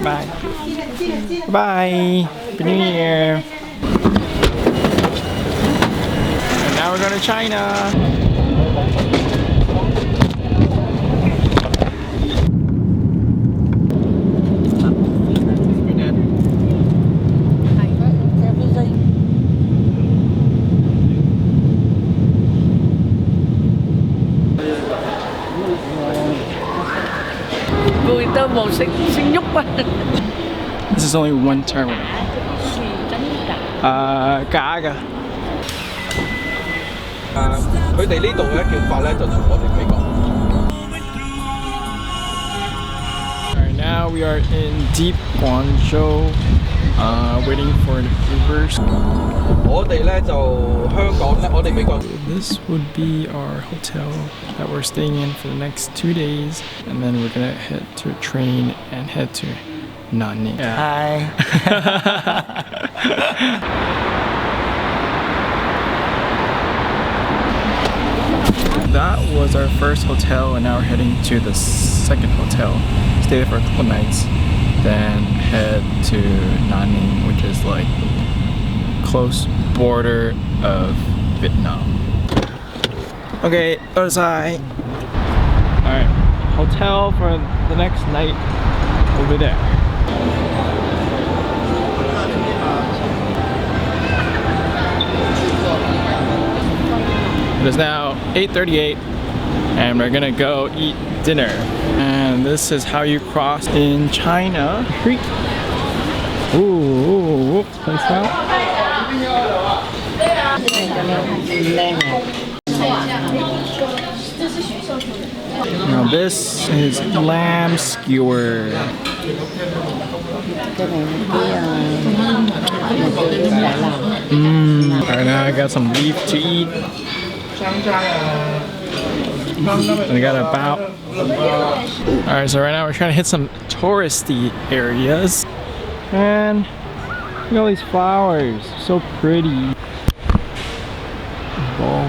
Bye. Bye. Happy New Year. And now we're going to China. This is only one terminal. Cả㗎。佢哋呢度咧叫法咧就同我哋美國。Alright, now we are in deep Guangzhou, waiting for the Ubers. 我哋咧就香港咧，我哋美國。This would be our hotel that we're staying in for the next 2 days, and then we're gonna head to a train and head to Nanning. Hi. That was our first hotel, and now we're heading to the second hotel. Stay there for a couple nights, then head to Nanning, which is like close border of Vietnam. Okay, other side. Alright, hotel for the next night over there. It is now 8:38 and we're gonna go eat dinner. And this is how you cross in China. Ooh, place out. Now this is lamb skewer. Alright, now I got some beef to eat. And I got a bao. Alright, so right now we're trying to hit some touristy areas. And look at all these flowers, so pretty. Ball.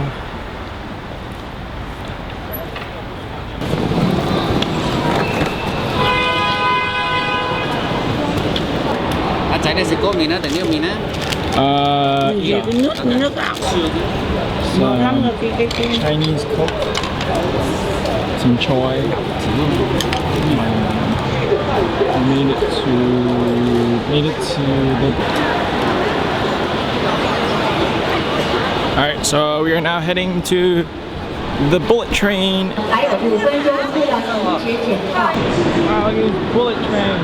Some Chinese cook, some choy. Made it to the. All right, so we are now heading to the bullet train. Wow, look at this bullet train.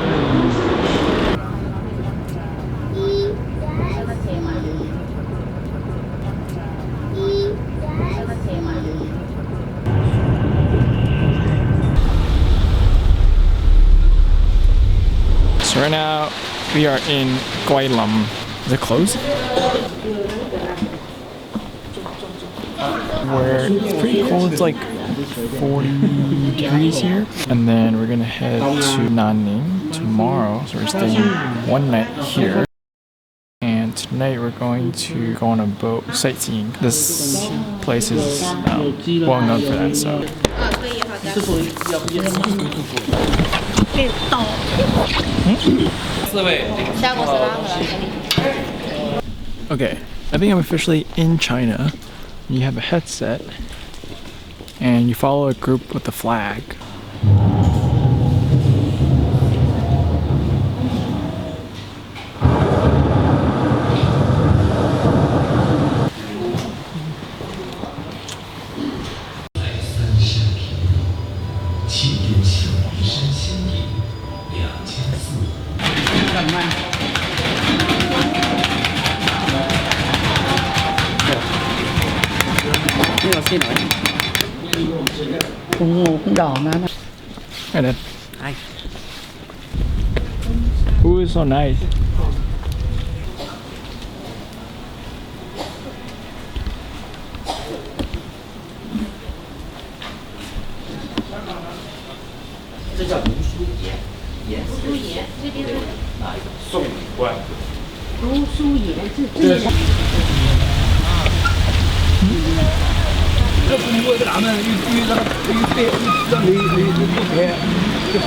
So right now we are in Goi Lam. Is it closed? Where it's pretty cold. It's like 40 degrees here. And then we're gonna head to Nanning tomorrow. So we're staying one night here. And tonight we're going to go on a boat sightseeing. This place is well known for that. So. Okay, I think I'm officially in China. You have a headset and you follow a group with a flag. Hey, Dad. Hi. Who is so nice?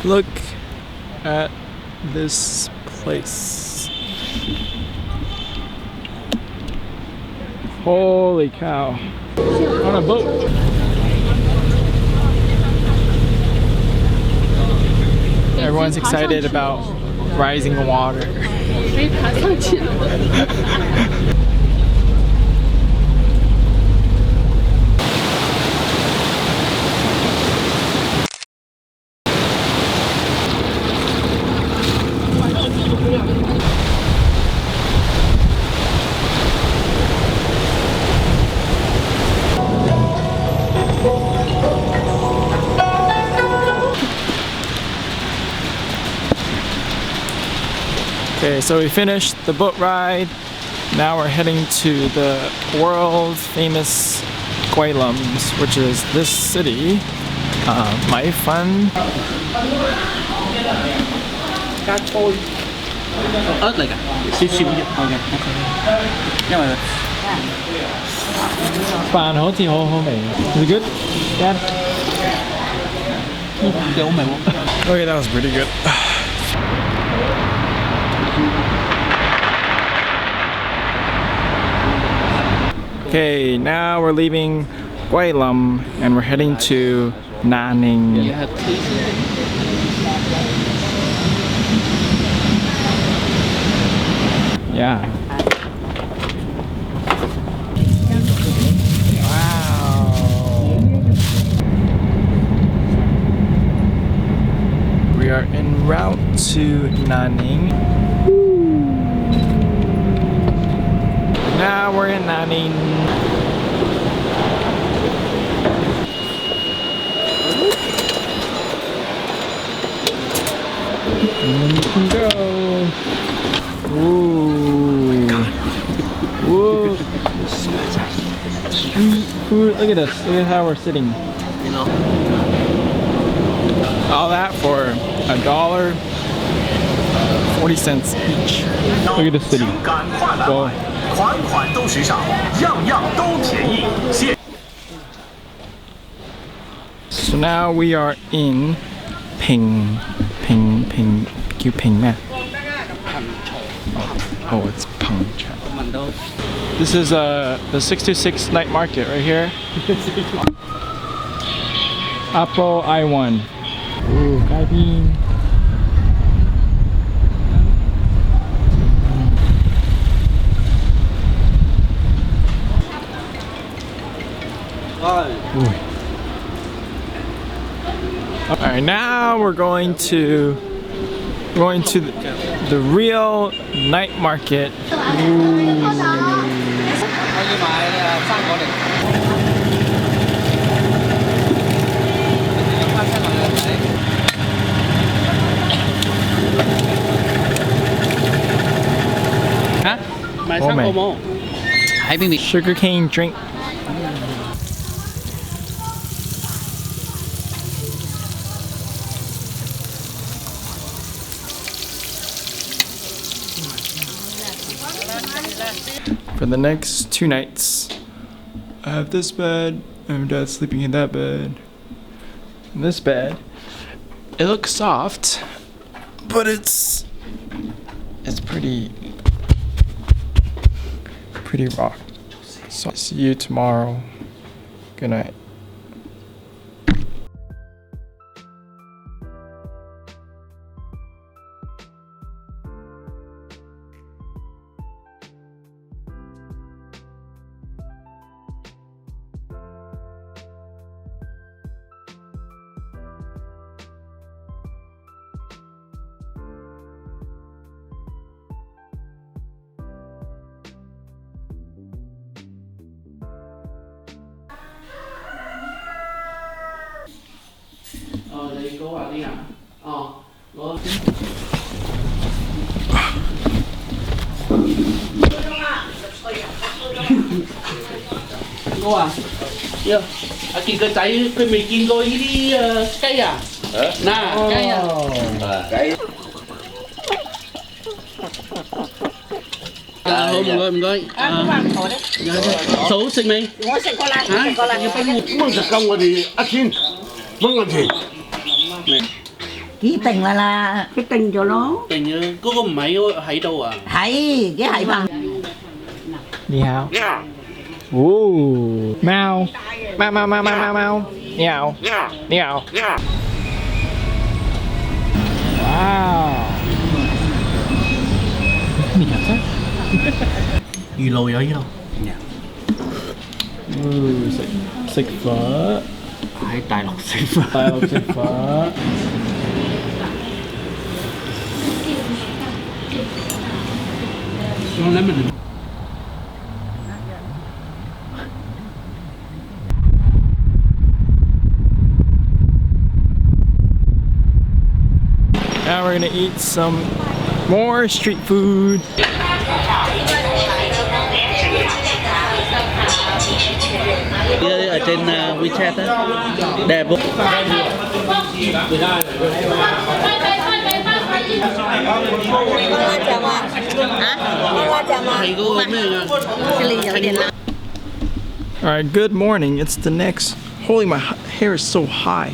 Look at this place. Holy cow. On a boat. Everyone's excited about rising water. Okay, so we finished the boat ride. Now we're heading to the world famous Guilums, which is this city. Mai Fan. ớt嚟㗎，少少啫。OK， 因為飯好似好好味。Is it good? Yeah. 幾好味喎。Okay, that was pretty good. Okay, now we're leaving Guilum and we're heading to Nanning. You have cuisine. Yeah. Wow. We are en route to Nanning. Now we're in Nanning. And you can go. Ooh. Whoa. Street food. Look at this. Look at how we're sitting. You know. All that for $1.40 each. Look at this city. Whoa. So now we are in Ping. Oh, it's Peng Chai. This is the 626 night market right here. Apple I1. Ooh, gai bean. Alright, now we're going to the real night market. Hả? Mày sang mày. Ô Mô.喺邊邊? Sugarcane drink. For the next 2 nights, I have this bed, and Dad's sleeping in that bed. And this bed, it looks soft, but it's pretty rock. So see you tomorrow. Good night. Đi cố vào đi ạ. Ngon. Cô à? Dạ. Kìa cái仔佢未見過呢啲雞啊？嗱，雞啊。雞。好唔該唔該。嫂食未？我食過啦，食過啦。要分咁就夠我哋1000蚊銀錢。Ký tình là cái tình cho nó. Tình có mấy hãy đâu à? Hãy cái hãy bằng. Ni hao. Ooh. Mao. Mao mao mao mao mao mao. Ni hao. Ni hao. Wow. Mì cảm giác. Gì lồi vậy không? Xịt phở. Hãy tài lộc xịt phở. Tài lộc xịt phở. Nó lấy mình. Now we're gonna eat some more street food. Ở trên WeChat á, đẹp không? Alright, good morning. It's the next. Holy, my hair is so high.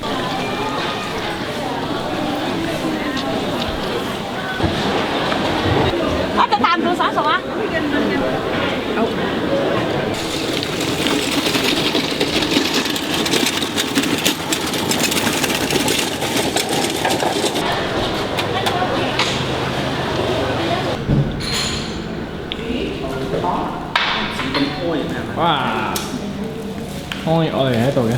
Wow. Ôi ơi hết rồi á.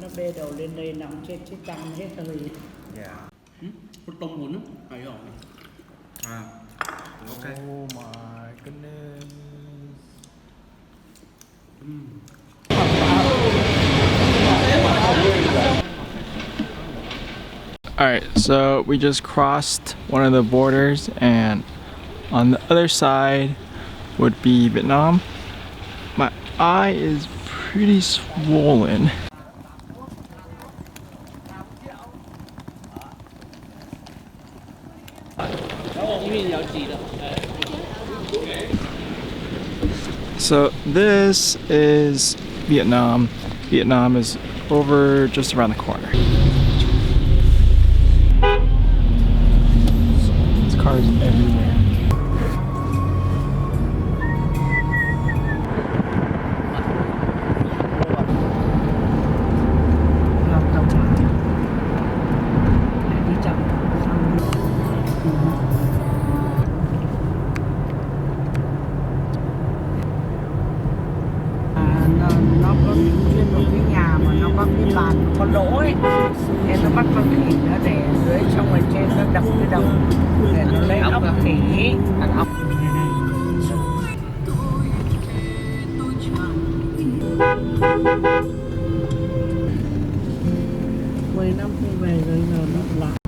Nó bê đầu lên đây nằm trên chiếc tăng hết rồi. Con tôm muốn á, phải không? Okay. Oh my goodness. Alright, so we just crossed one of the borders, and on the other side would be Vietnam. My eye is pretty swollen. So this is Vietnam. Vietnam is over just around the corner. There's cars everywhere. Nó có chuyên một cái nhà mà nó có cái bàn có lỗ ấy, để nó bắt con khỉ nó để dưới, xong rồi trên nó đập cái đầu để nó lấy ốc khỉ, ăn ốc. 10 năm không về rồi giờ nó lại.